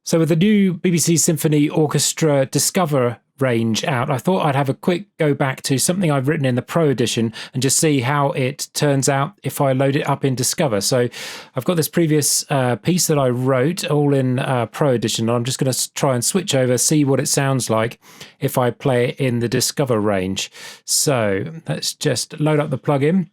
So with the new BBC Symphony Orchestra Discover range out, I thought I'd have a quick go back to something I've written in the Pro edition and just see how it turns out if I load it up in Discover. So I've got this previous piece that I wrote all in Pro edition, and I'm just going to try and switch over, see what it sounds like if I play it in the Discover range. So let's just load up the plugin.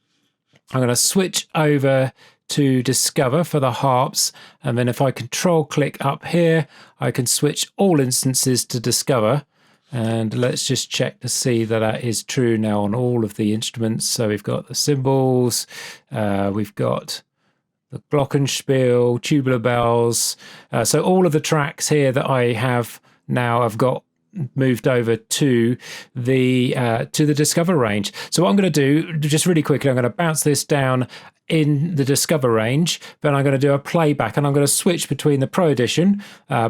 I'm going to switch over to Discover for the harps, and then if I control click up here, I can switch all instances to Discover. And let's just check to see that that is true now on all of the instruments. So we've got the cymbals, we've got the glockenspiel, tubular bells. So all of the tracks here that I have now, I've got moved over to the Discover range. So what I'm going to do, just really quickly, I'm going to bounce this down in the Discover range, but I'm going to do a playback, and I'm going to switch between the Pro Edition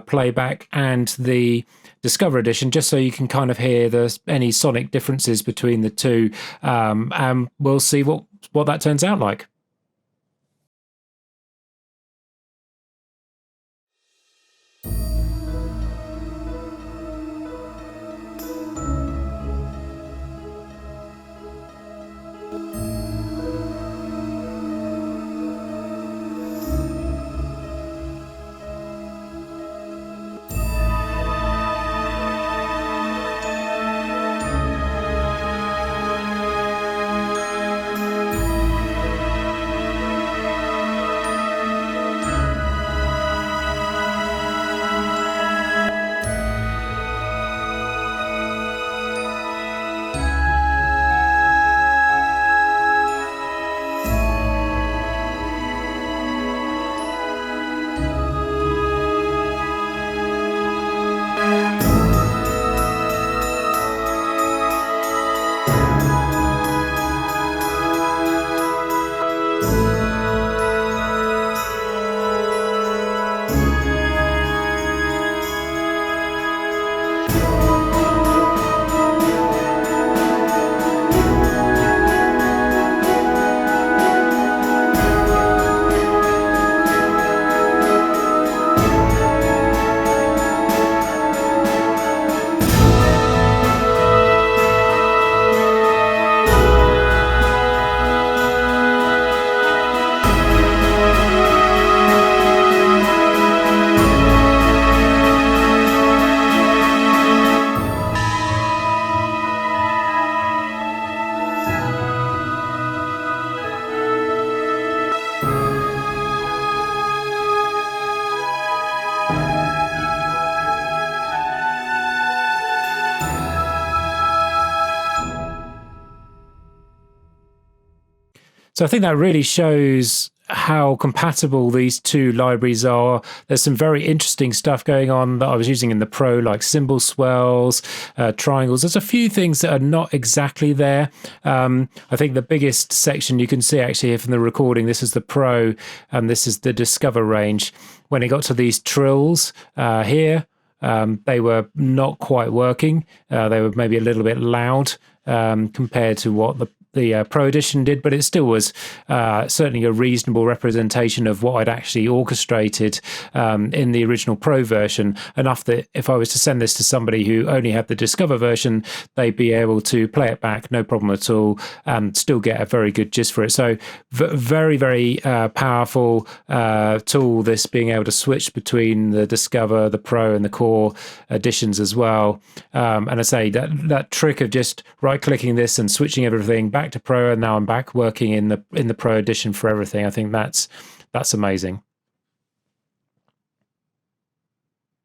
playback and the Discover Edition, just so you can kind of hear any sonic differences between the two, and we'll see what that turns out like. So I think that really shows how compatible these two libraries are. There's some very interesting stuff going on that I was using in the Pro, like cymbal swells, triangles. There's a few things that are not exactly there. I think the biggest section you can see actually here from the recording, this is the Pro and this is the Discover range. When it got to these trills here, they were not quite working. They were maybe a little bit loud compared to what the Pro Edition did, but it still was certainly a reasonable representation of what I'd actually orchestrated in the original Pro version, enough that if I was to send this to somebody who only had the Discover version, they'd be able to play it back, no problem at all, and still get a very good gist for it. So very, very powerful tool, this being able to switch between the Discover, the Pro, and the Core editions as well. And I say that trick of just right-clicking this and switching everything back to Pro, and now I'm back working in the Pro edition for everything. I think that's amazing.